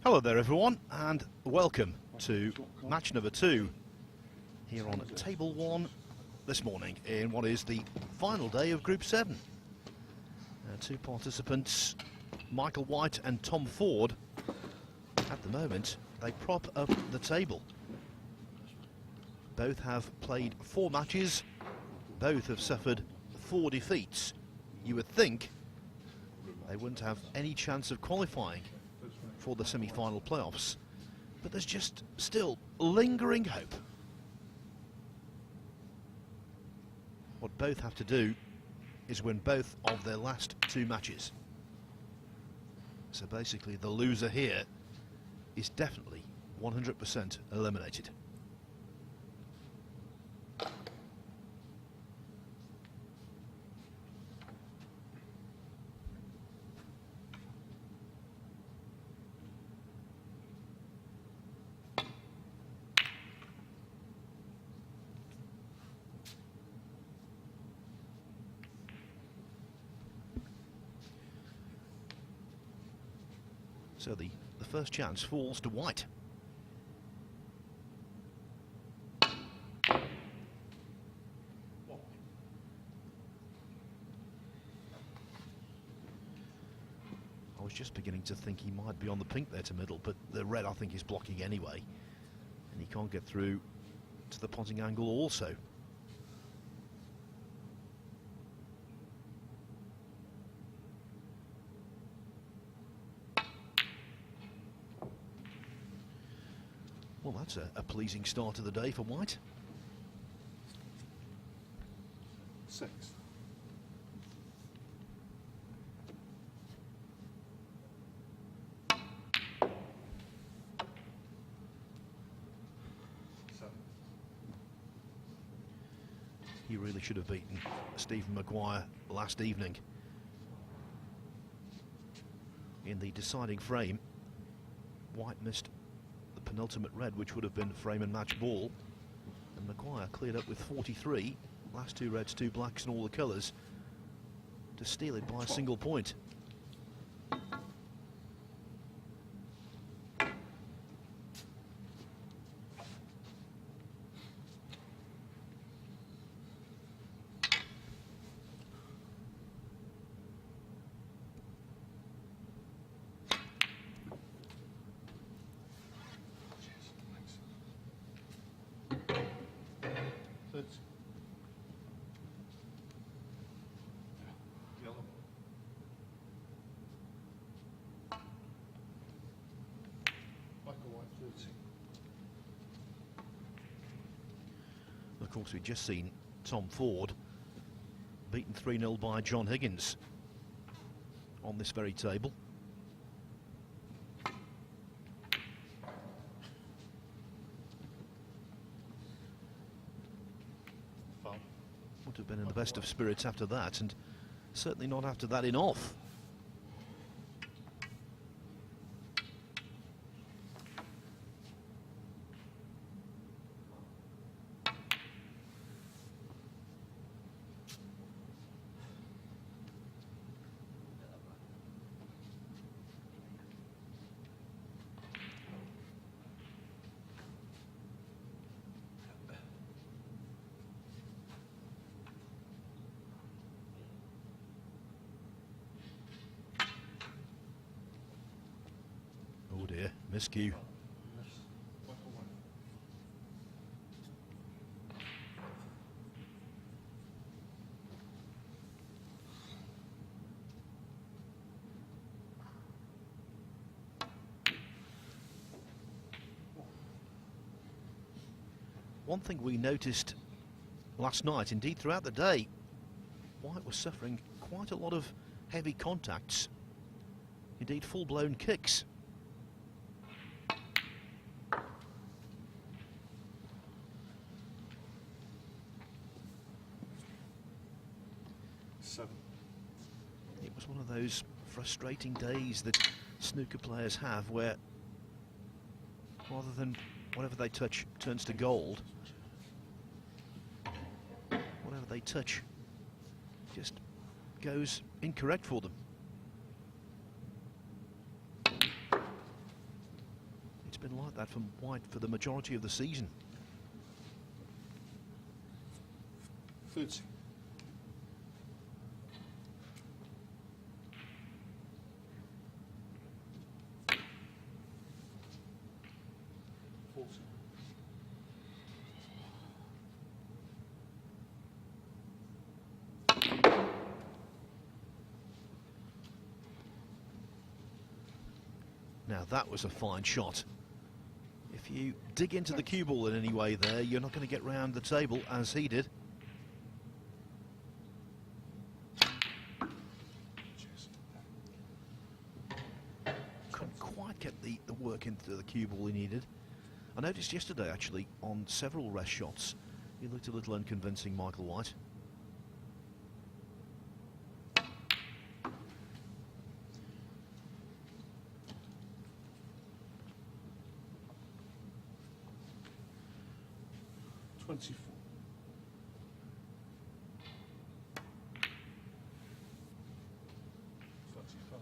Hello there everyone, and welcome to match number 2 here on table 1 this morning in what is the final day of Group 7. Two participants, Michael White and Tom Ford, at the moment they prop up the table. Both have played 4 matches, both have suffered 4 defeats. You would think they wouldn't have any chance of qualifying for the semi-final playoffs, but there's just still lingering hope. What both have to do is win both of their last 2 matches. So basically the loser here is definitely 100% eliminated. So the first chance falls to White. I was just beginning to think he might be on the pink there to middle, but the red I think is blocking anyway, and he can't get through to the potting angle also. Well, that's a pleasing start to the day for White. 6. He really should have beaten Stephen Maguire last evening in the deciding frame. White missed the penultimate red, which would have been frame and match ball, and Maguire cleared up with 43, last 2 reds, 2 blacks and all the colours, to steal it by a single point. Of course, we've just seen Tom Ford beaten 3-0 by John Higgins on this very table. Would have been in the best of spirits after that, and certainly not after that in off. Oh dear, miscue. One thing we noticed last night, indeed throughout the day, White was suffering quite a lot of heavy contacts, indeed full-blown kicks. It was one of those frustrating days that snooker players have, where rather than whatever they touch turns to gold, whatever they touch just goes incorrect for them. been like that from White for the majority of the season. 30. 40. Now that was a fine shot. If you dig into the cue ball in any way there, you're not going to get round the table as he did. Couldn't quite get the work into the cue ball he needed. I noticed yesterday actually on several rest shots he looked a little unconvincing, Michael White. $24. 35.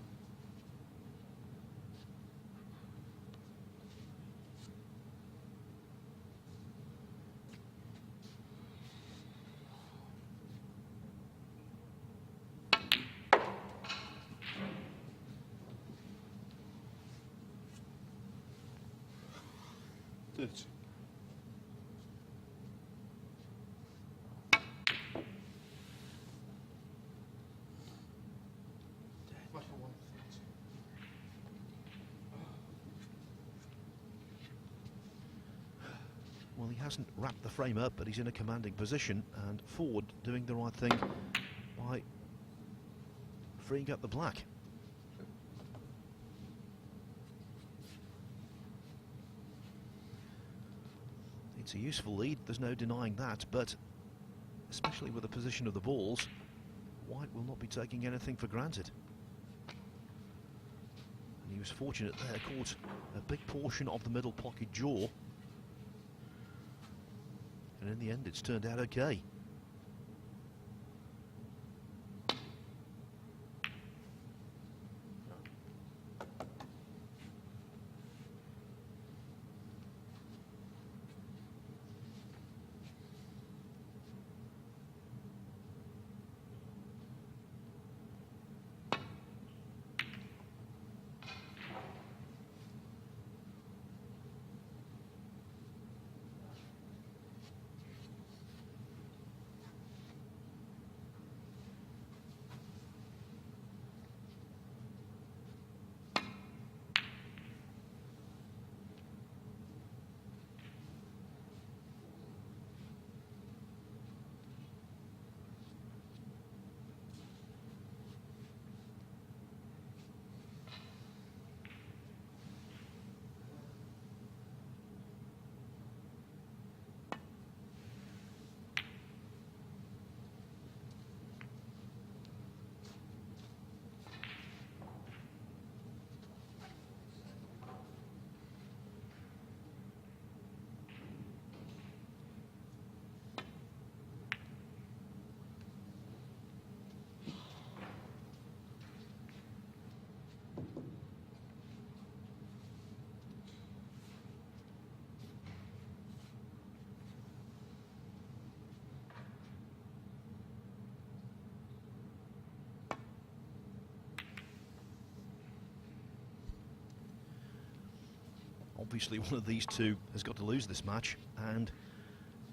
30. Well, he hasn't wrapped the frame up, but he's in a commanding position, and Ford doing the right thing by freeing up the black. It's a useful lead, there's no denying that, but especially with the position of the balls, White will not be taking anything for granted. And he was fortunate there, caught a big portion of the middle pocket jaw. And in the end, it's turned out okay. Obviously one of these two has got to lose this match, and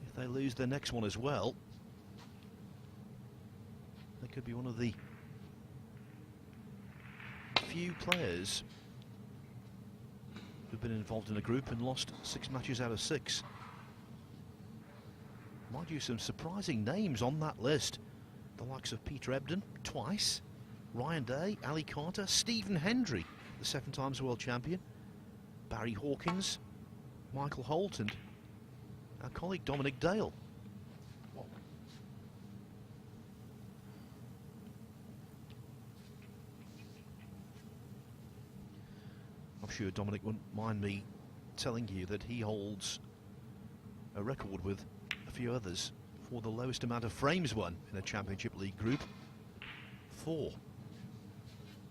if they lose their next one as well, they could be one of the few players who've been involved in a group and lost 6 matches out of 6. Mind you, some surprising names on that list. The likes of Peter Ebden, twice, Ryan Day, Ali Carter, Stephen Hendry, the 7 times world champion, Barry Hawkins, Michael Holt, and our colleague Dominic Dale. I'm sure Dominic wouldn't mind me telling you that he holds a record with a few others for the lowest amount of frames won in a Championship League group. 4.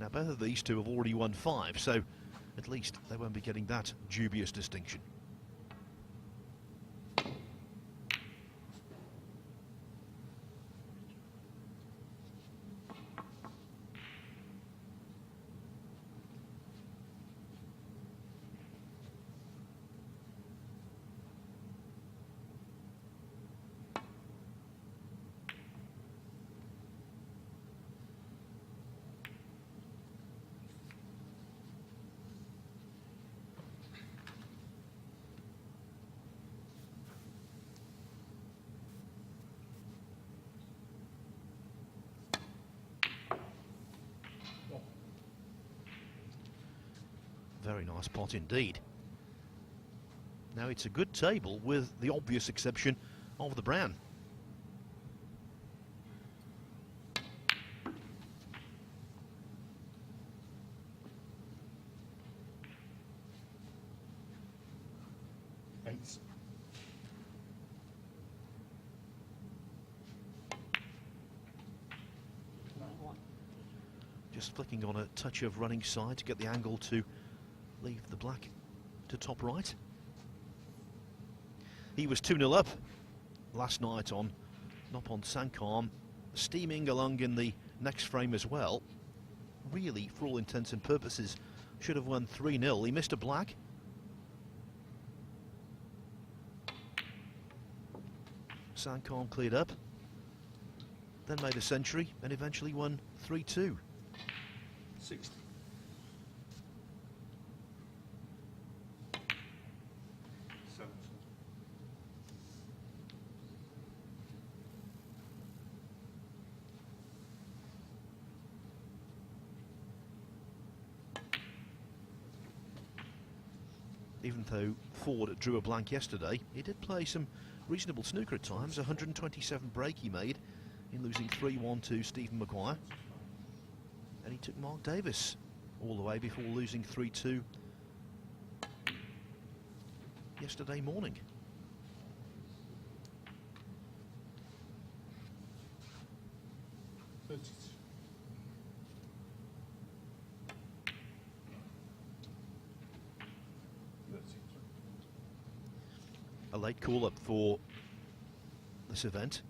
Now both of these two have already won 5, so At least they won't be getting that dubious distinction. Very nice pot indeed. Now it's a good table with the obvious exception of the brown. Eight. Just flicking on a touch of running side to get the angle to leave the black to top right. He was 2-0 up last night on Noppon Sankarm, steaming along in the next frame as well. Really, for all intents and purposes, should have won 3-0. He missed a black. Sankarm cleared up, then made a century and eventually won 3-2. 60. Even though Ford drew a blank yesterday, he did play some reasonable snooker at times. 127 break he made in losing 3-1 to Stephen Maguire. And he took Mark Davis all the way before losing 3-2 yesterday morning. A late call-up for this event.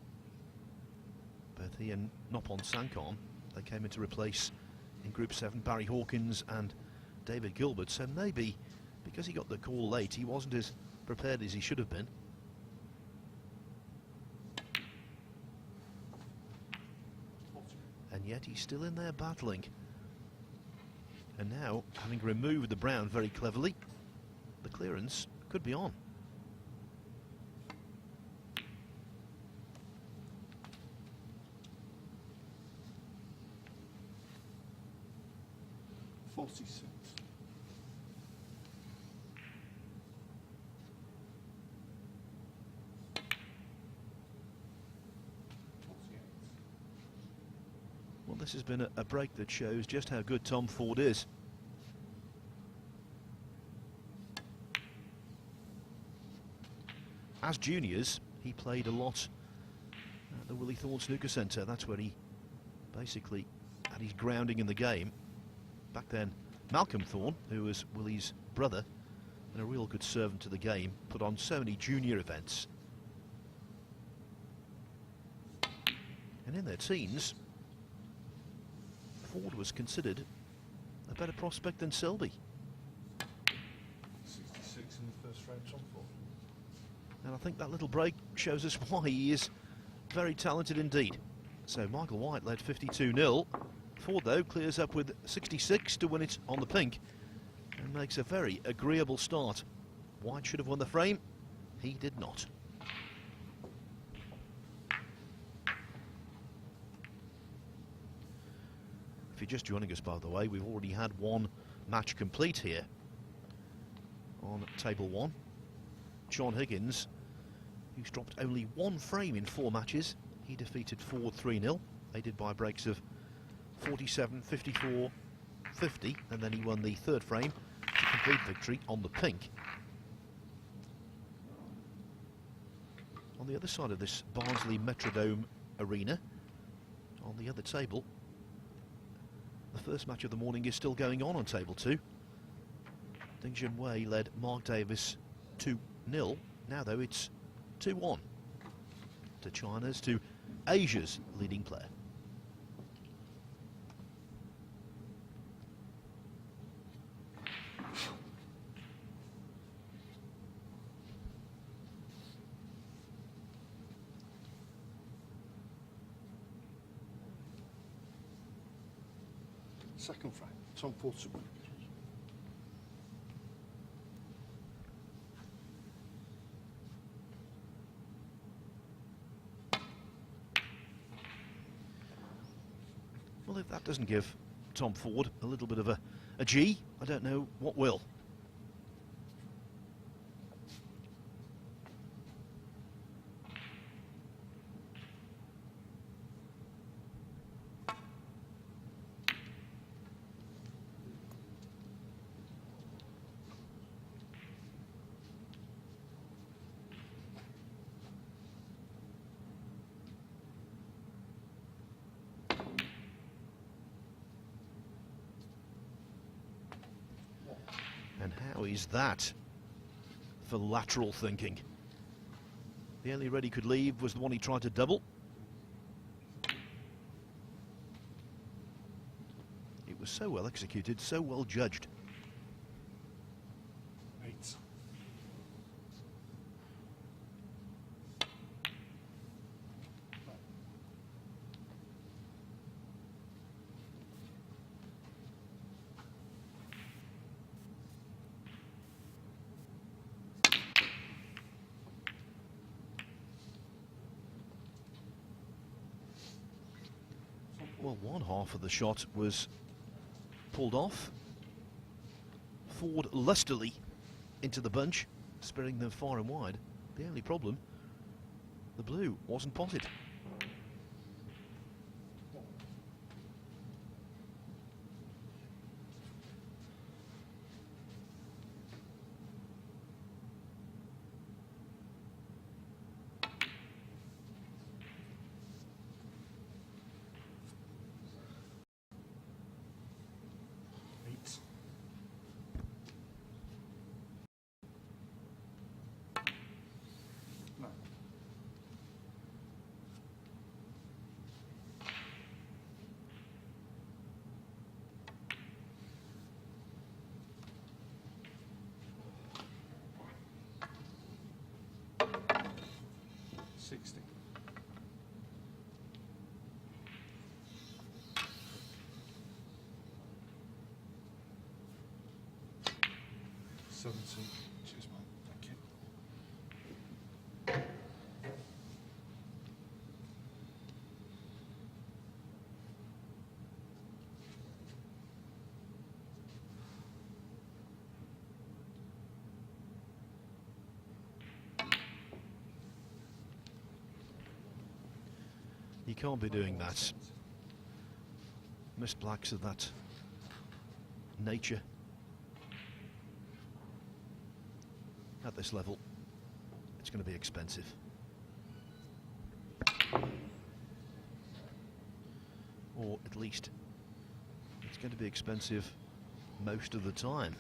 Both he and Noppon Sankarm, they came in to replace in Group 7 Barry Hawkins and David Gilbert, so maybe because he got the call late he wasn't as prepared as he should have been. And yet he's still in there battling. And now, having removed the brown very cleverly, the clearance could be on. Well, this has been a break that shows just how good Tom Ford is. As juniors, he played a lot at the Willie Thorne Snooker Centre. That's where he basically had his grounding in the game. Back then, Malcolm Thorne, who was Willie's brother and a real good servant to the game, put on so many junior events. And in their teens, Ford was considered a better prospect than Selby. 66 in the first frame, Tom Ford. And I think that little break shows us why he is very talented indeed. So Michael White led 52-0. Ford, though, clears up with 66 to win it on the pink and makes a very agreeable start. White should have won the frame. He did not. If you're just joining us, by the way, we've already had one match complete here on table one. John Higgins, who's dropped only one frame in 4 matches, he defeated Ford 3-0, aided by breaks of 47, 54, 50, and then he won the third frame to complete victory on the pink. On the other side of this Barnsley Metrodome arena, on the other table, the first match of the morning is still going on table 2. Ding Junhui led Mark Davis 2-0. Now, though, it's 2-1 to China's, to Asia's leading player. Second frame, Tom Porter. Well, if that doesn't give Tom Ford a little bit of a G, I don't know what will. And how is that for lateral thinking? The only red he could leave was the one he tried to double. It was so well executed, so well judged. 8. Well, one half of the shot was pulled off. Ford lustily into the bunch, sparing them far and wide. The only problem, the blue wasn't potted. No. 60. 70. Cheers, mate. Thank you. You can't be doing that. Miss Blacks of that nature at this level, it's going to be expensive. Or at least it's going to be expensive most of the time.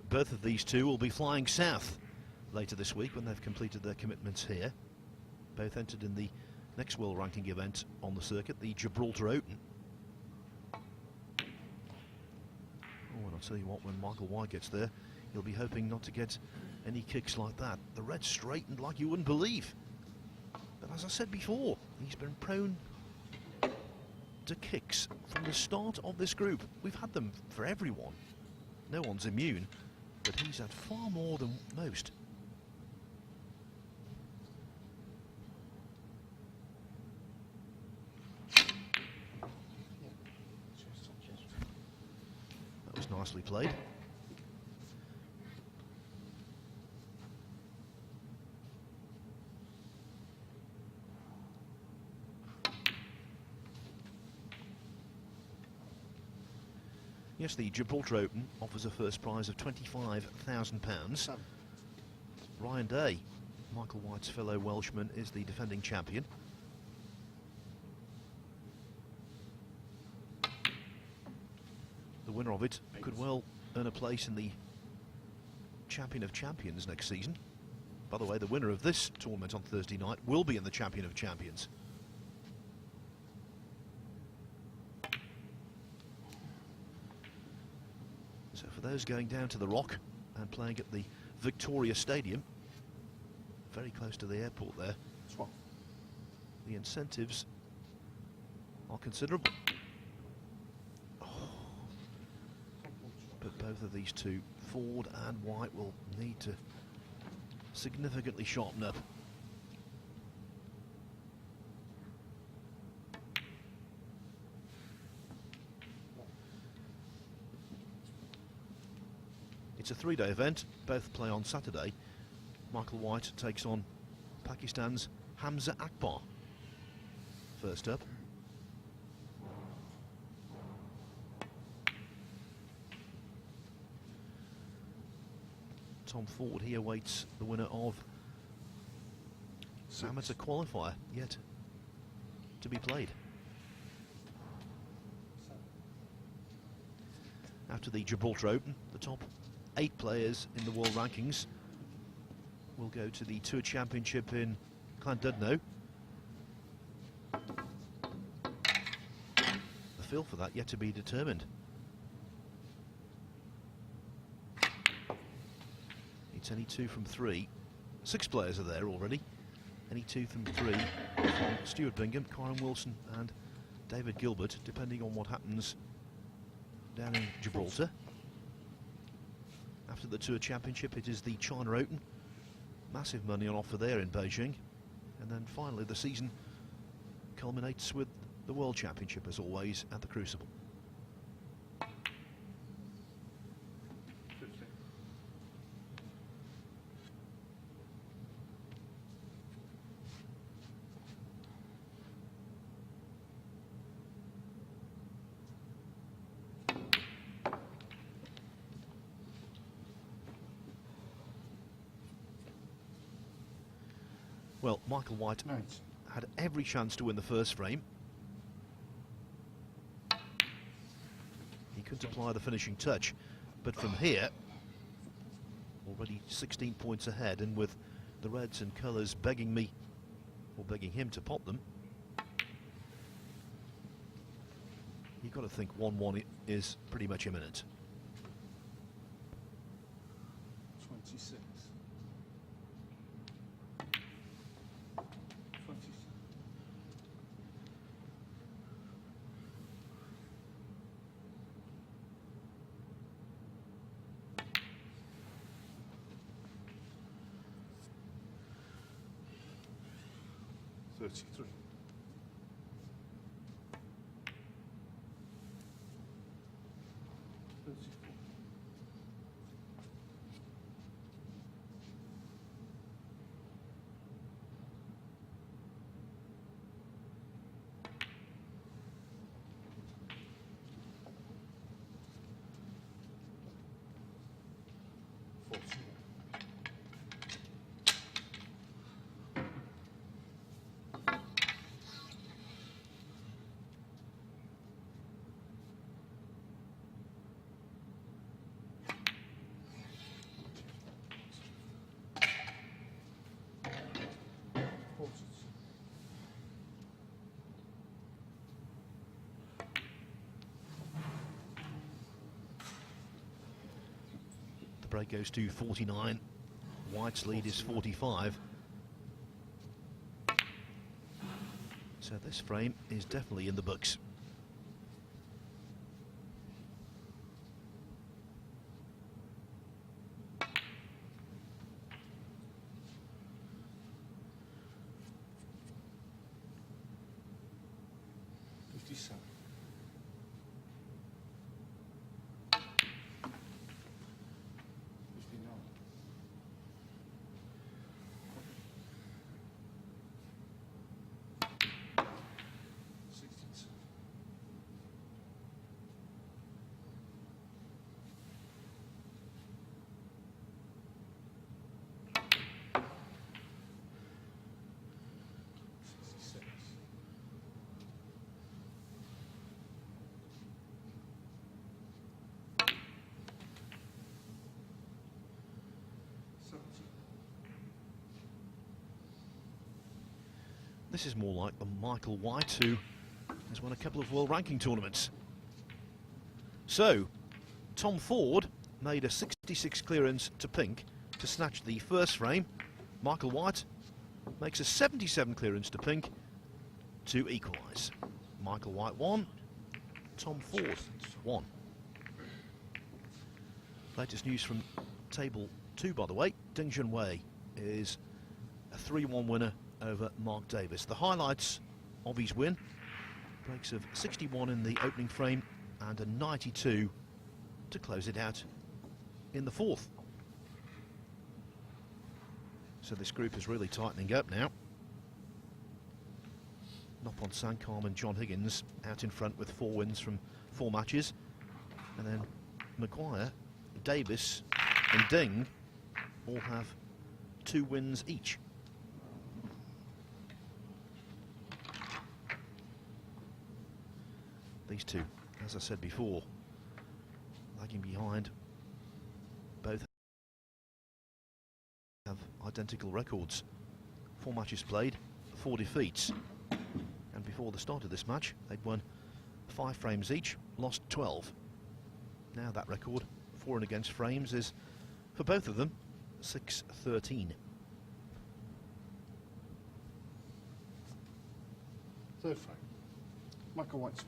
Both of these two will be flying south later this week when they've completed their commitments here. both entered in the next world ranking event on the circuit, the Gibraltar Open. Oh, and I'll tell you what, when Michael White gets there, he'll be hoping not to get any kicks like that. The red straightened like you wouldn't believe. But as I said before, he's been prone to kicks from the start of this group. We've had them for everyone. No one's immune, but he's had far more than most. That was nicely played. Yes, the Gibraltar Open offers a first prize of £25,000. Ryan Day, Michael White's fellow Welshman, is the defending champion. The winner of it could well earn a place in the Champion of Champions next season. By the way, the winner of this tournament on Thursday night will be in the Champion of Champions. So for those going down to the Rock and playing at the Victoria Stadium, very close to the airport there, the incentives are considerable. Oh. But both of these two, Ford and White, will need to significantly sharpen up. It's a three-day event. Both play on Saturday. Michael White takes on Pakistan's Hamza Akbar. First up. Tom Ford, he awaits the winner of amateur qualifier yet to be played. After the Gibraltar Open, the top 8 players in the world rankings will go to the Tour Championship in Llandudno. The field for that yet to be determined. It's any 2 from 3. 6 players are there already. Any 2 from 3 from Stuart Bingham, Kyron Wilson and David Gilbert, depending on what happens down in Gibraltar. After the Tour Championship, it is the China Open. Massive money on offer there in Beijing. And then finally the season culminates with the World Championship, as always, at the Crucible. Well, Michael White had every chance to win the first frame. He couldn't apply the finishing touch, but from here, already 16 points ahead, and with the reds and colours begging me, or begging him to pop them, you've got to think 1-1 is pretty much imminent. 26. 33. 34. 40. 41. Break goes to 49. White's lead is 45. So this frame is definitely in the books. This is more like the Michael White, who has won a couple of world ranking tournaments. So, Tom Ford made a 66 clearance to pink to snatch the first frame. Michael White makes a 77 clearance to pink to equalise. Michael White 1, Tom Ford 1. Latest news from table 2, by the way. Ding Junhui is a 3-1 winner over Mark Davis. The highlights of his win: breaks of 61 in the opening frame and a 92 to close it out in the fourth. So this group is really tightening up now. Noppon Sankam and John Higgins out in front with 4 wins from 4 matches, and then Maguire, Davis and Ding all have 2 wins each. These two, as I said before, lagging behind. Both have identical records. 4 matches played, 4 defeats. And before the start of this match, they'd won 5 frames each, lost 12. Now that record, for and against frames, is, for both of them, 6-13. Third frame. Michael White's.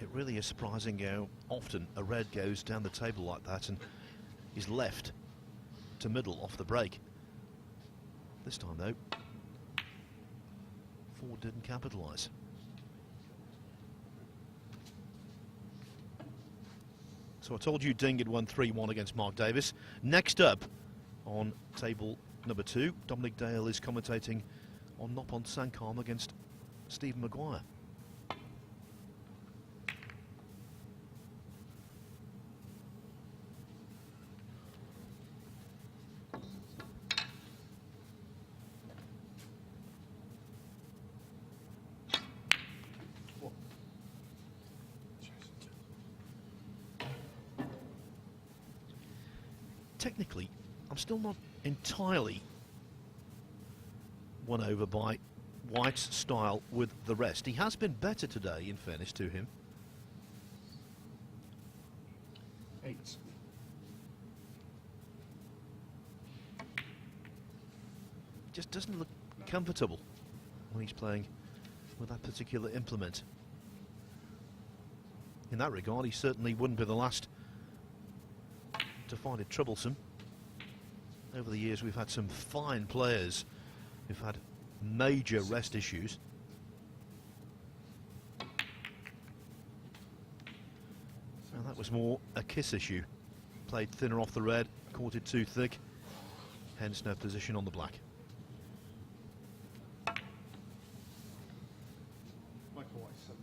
It really is surprising how often a red goes down the table like that and is left to middle off the break. This time though, Ford didn't capitalise. So I told you Ding had won 3-1 against Mark Davis. Next up on table number 2, Dominic Dale is commentating on Noppon Sankam against Stephen Maguire. Technically, I'm still not entirely won over by White's style with the rest. He has been better today, in fairness to him. 8. Just doesn't look comfortable when he's playing with that particular implement. In that regard, he certainly wouldn't be the last to find it troublesome. Over the years, we've had some fine players who've had major rest issues. And that was more a kiss issue. Played thinner off the red, caught it too thick, hence no position on the black. Michael White 7.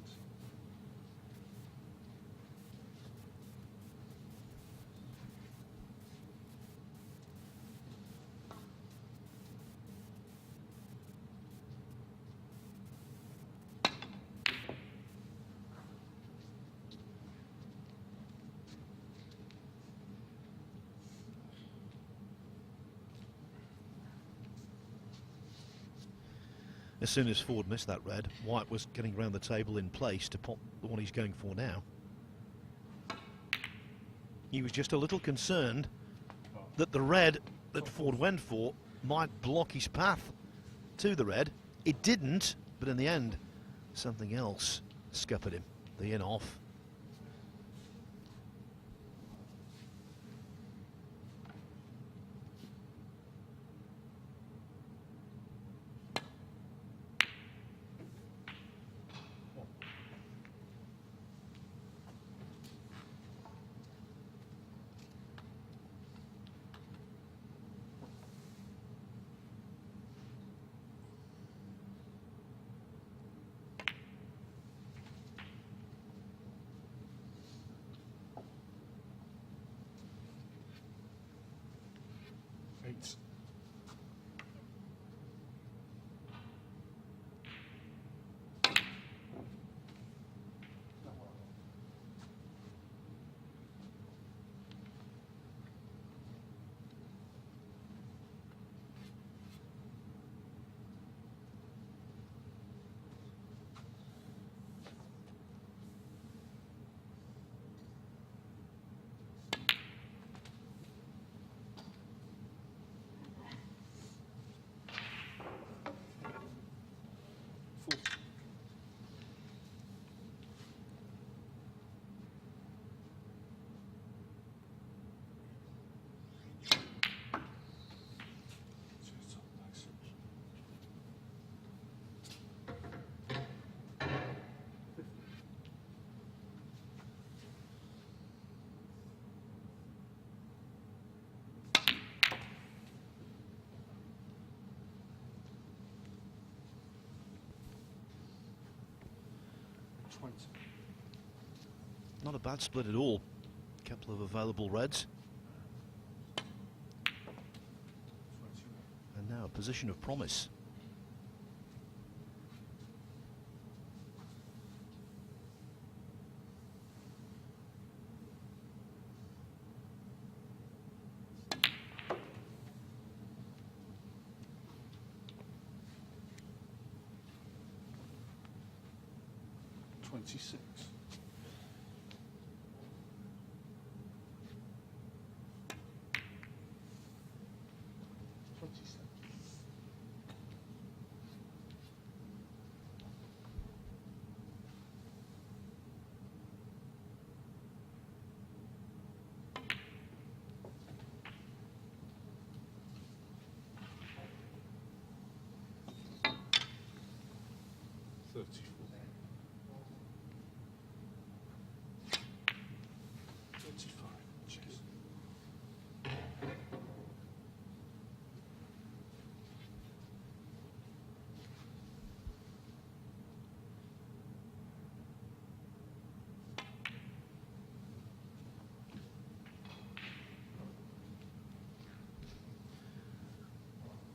As soon as Ford missed that red, White was getting around the table in place to pop the one he's going for now. He was just a little concerned that the red that Ford went for might block his path to the red. It didn't, but in the end, something else scuppered him. The in off. Eight. Four. Not a bad split at all. A couple of available reds. And now a position of promise. $26.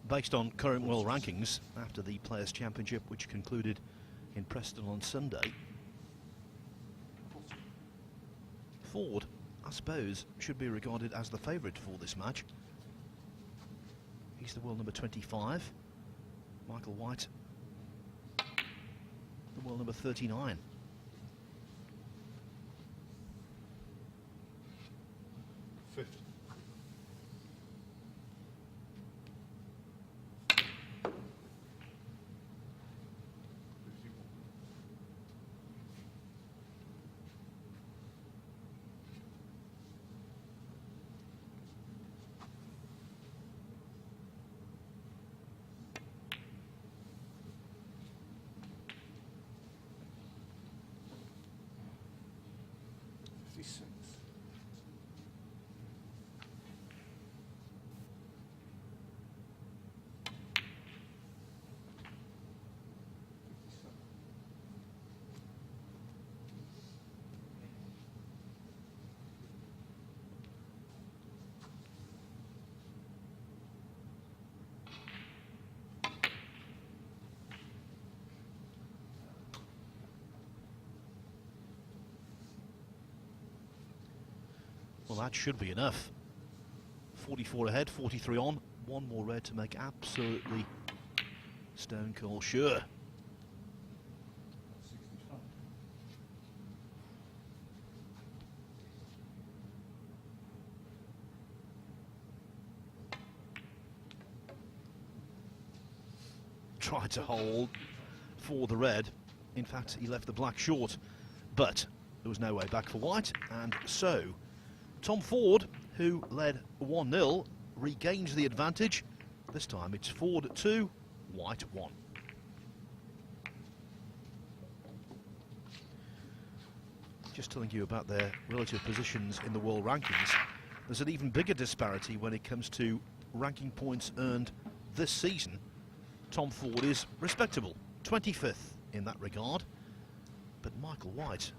Based on current world rankings after the Players' Championship, which concluded in Preston on Sunday, Ford, I suppose, should be regarded as the favourite for this match. He's the world number 25. Michael White, the world number 39. $50. Well, that should be enough. 44 ahead, 43 on. One more red to make absolutely Stone cold sure. Tried to hold for the red. In fact, he left the black short, but there was no way back for white, and so Tom Ford, who led 1-0, regains the advantage. This time it's Ford 2, white 1. Just telling you about their relative positions in the world rankings. There's an even bigger disparity when it comes to ranking points earned this season. Tom Ford is respectable, 25th in that regard, but Michael White,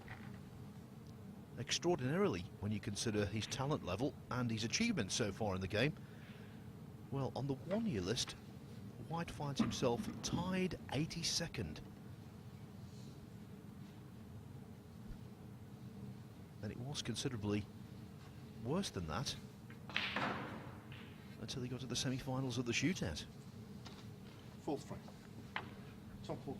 extraordinarily when you consider his talent level and his achievements so far in the game. Well, on the 1-year list, White finds himself tied 82nd. And it was considerably worse than that until he got to the semi-finals of the shootout. Fourth frame. Tom Ford.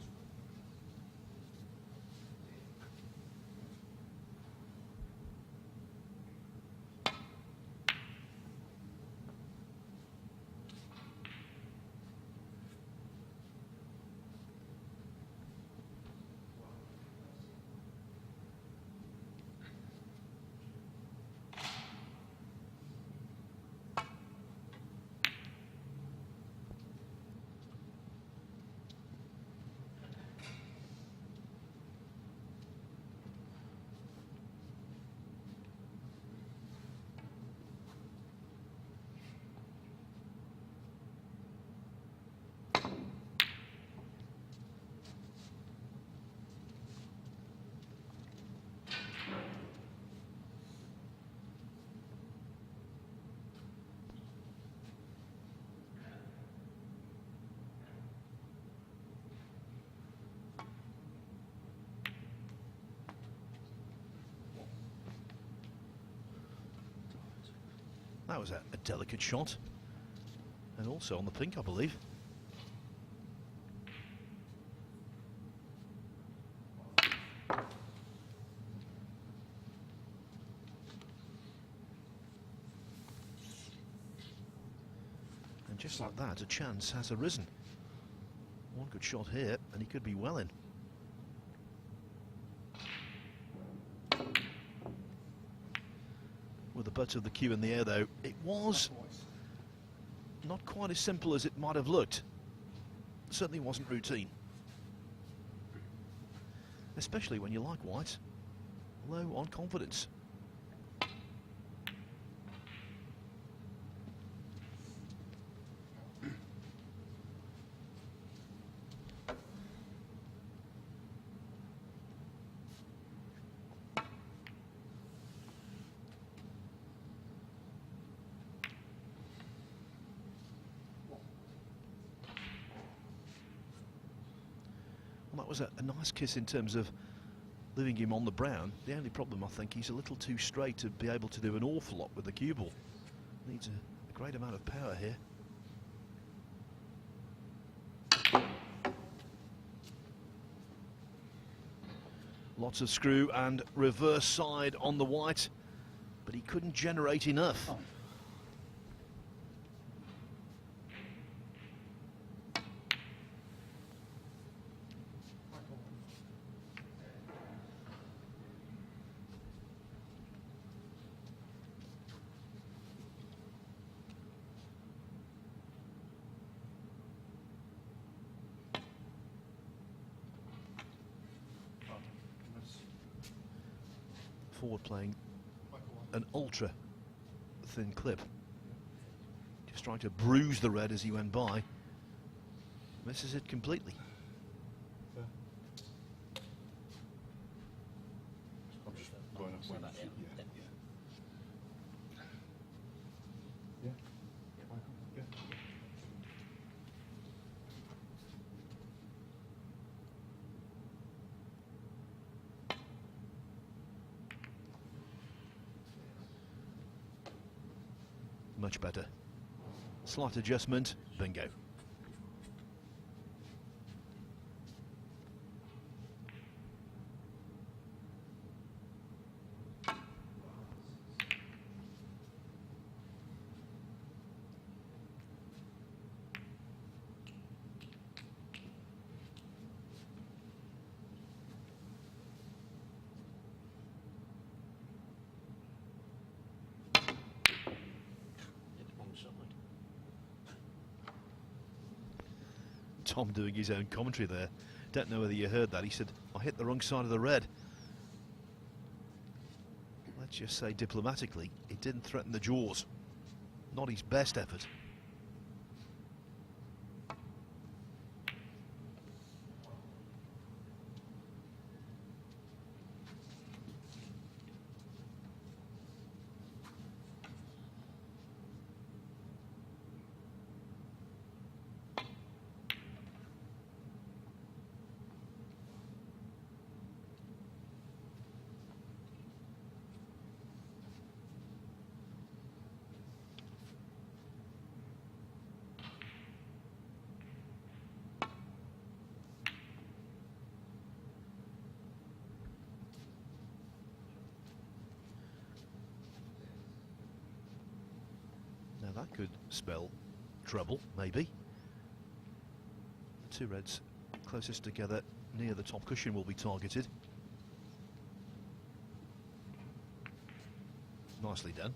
That was a delicate shot, and also on the pink, I believe. And just like that, a chance has arisen. One good shot here, and he could be well in. With the butt of the cue in the air, though, it was not quite as simple as it might have looked. It certainly wasn't routine. Especially when you like White, low on confidence. That was a nice kiss in terms of leaving him on the brown. The only problem, I think, he's a little too straight to be able to do an awful lot with the cue ball. Needs a great amount of power here. Lots of screw and reverse side on the white, but he couldn't generate enough. Forward playing an ultra thin clip, just trying to bruise the red as he went by. Misses it completely. Yeah. I'm just going up with that. Yeah. Yeah. Much better. Slight adjustment, bingo. Tom doing his own commentary there. Don't know whether you heard that. He said, I hit the wrong side of the red. Let's just say diplomatically, it didn't threaten the jaws. Not his best effort. Now that could spell trouble, maybe. The two reds closest together near the top cushion will be targeted. Nicely done.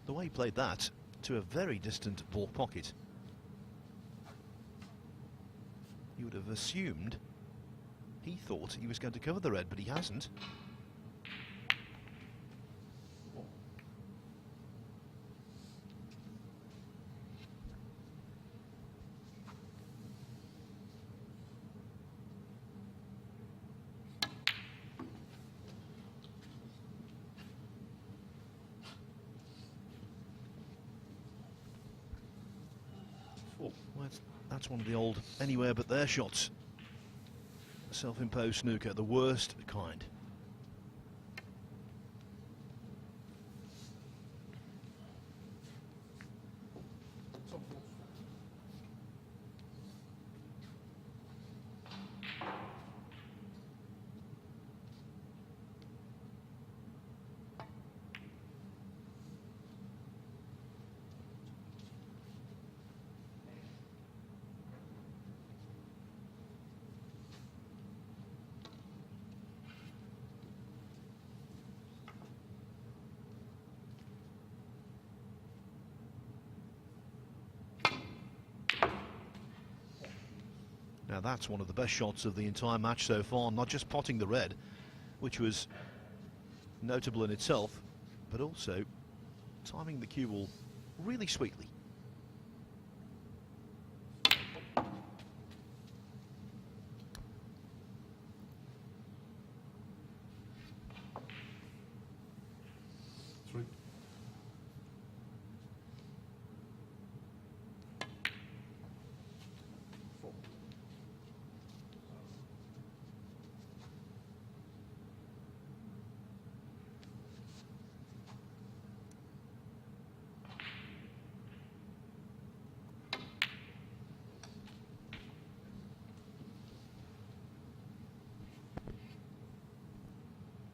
The way he played that to a very distant ball pocket, you would have assumed he thought he was going to cover the red, but he hasn't. Well, that's one of the old anywhere but there shots. Self-imposed snooker, the worst kind. Now that's one of the best shots of the entire match so far, not just potting the red, which was notable in itself, but also timing the cue ball really sweetly. Three. Four.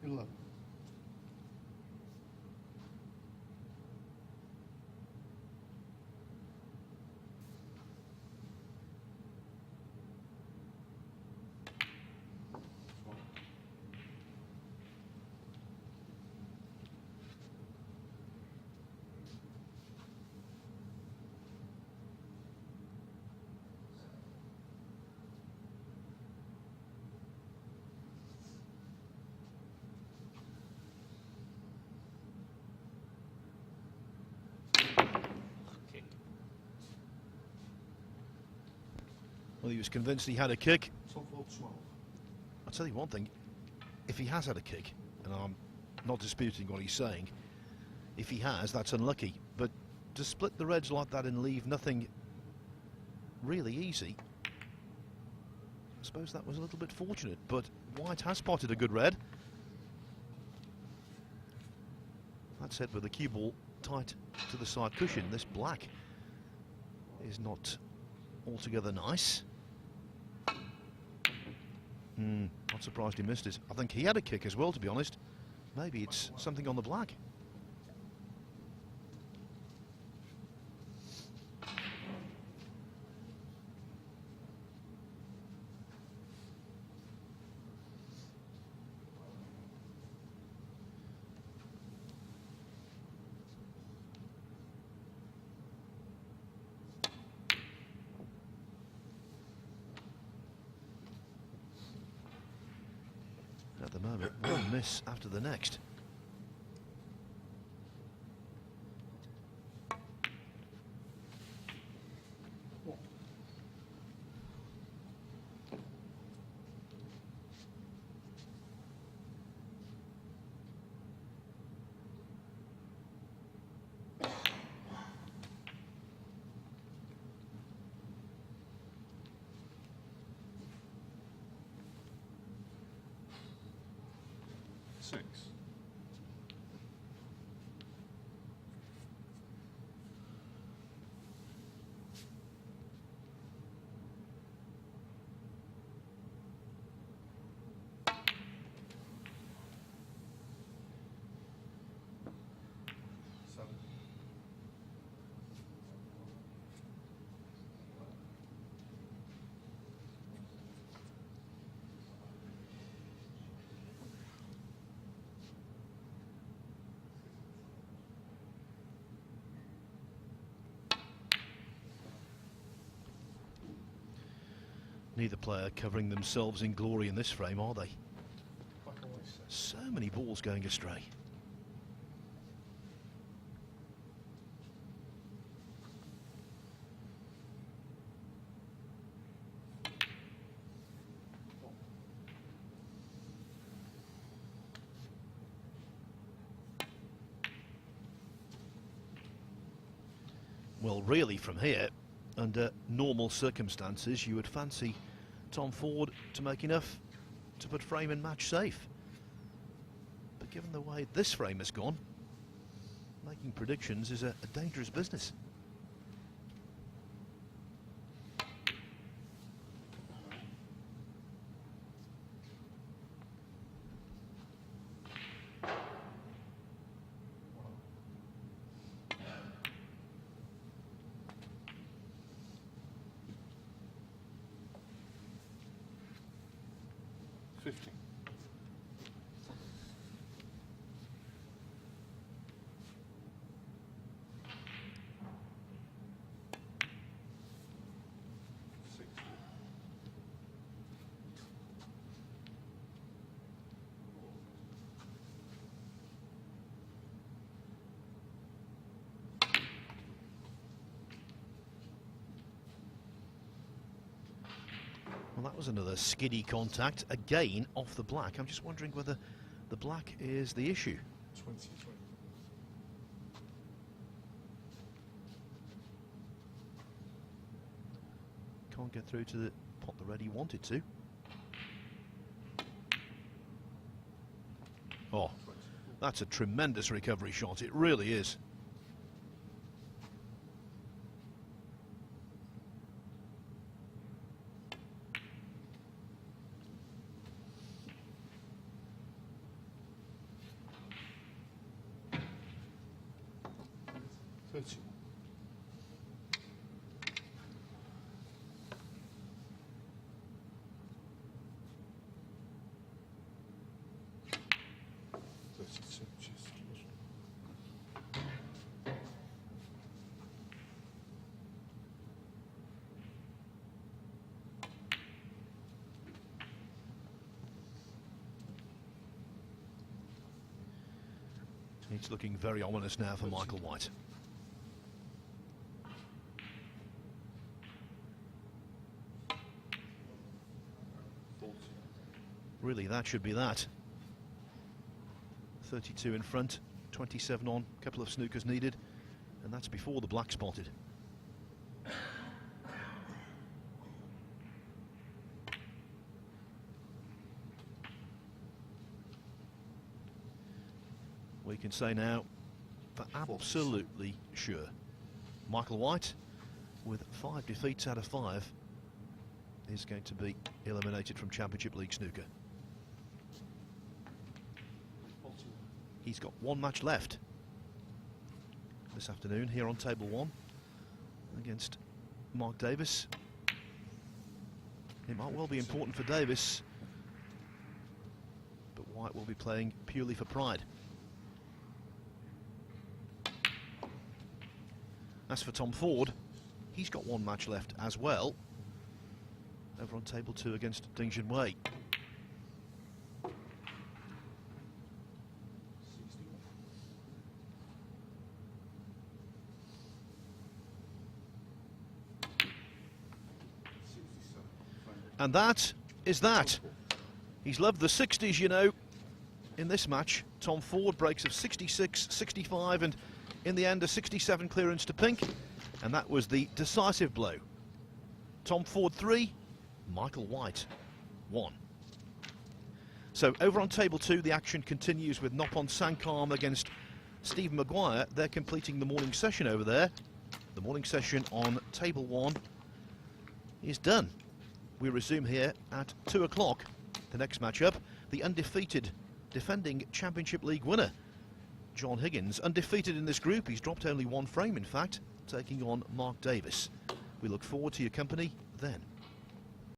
Eleven. Well, he was convinced he had a kick. Top fault 12. I'll tell you one thing, if he has had a kick, and I'm not disputing what he's saying, if he has, that's unlucky. But to split the reds like that and leave nothing really easy, I suppose that was a little bit fortunate, but white has spotted a good red. That said, with the cue ball tight to the side cushion, this black is not altogether nice. Not surprised he missed it. I think he had a kick as well, to be honest. Maybe it's something on the black. one miss after the next. Six. Seven. Neither player covering themselves in glory in this frame, are they? Black and white set. So many balls going astray. Well, really, from here, under normal circumstances, you would fancy Tom Ford to make enough to put frame and match safe. But given the way this frame has gone, making predictions is a dangerous business. Fifteen. Well, that was another skiddy contact, again off the black. I'm just wondering whether the black is the issue. 20. Can't get through to the pot the red he wanted to. Oh, that's a tremendous recovery shot, it really is. It's looking very ominous now for Michael White. Really, that should be that. 32 in front, 27 on, a couple of snookers needed, and that's before the black spotted. We can say now, for absolutely sure, Michael White, with 5 defeats out of 5, is going to be eliminated from Championship League Snooker. He's got one match left this afternoon here on table 1 against Mark Davis. It might well be important for Davis, but White will be playing purely for pride. As for Tom Ford, he's got one match left as well, over on table 2 against Ding Junhui. And that is that. He's loved the 60s, you know, in this match. Tom Ford breaks of 66, 65, and in the end a 67 clearance to pink. And that was the decisive blow. Tom Ford 3, Michael White 1. So over on table 2, the action continues with Nopon Sankam against Steve Maguire. They're completing the morning session over there. The morning session on table 1 is done. We resume here at 2 o'clock. The next matchup, the undefeated defending Championship League winner, John Higgins, undefeated in this group. He's dropped only one frame, in fact, taking on Mark Davis. We look forward to your company then.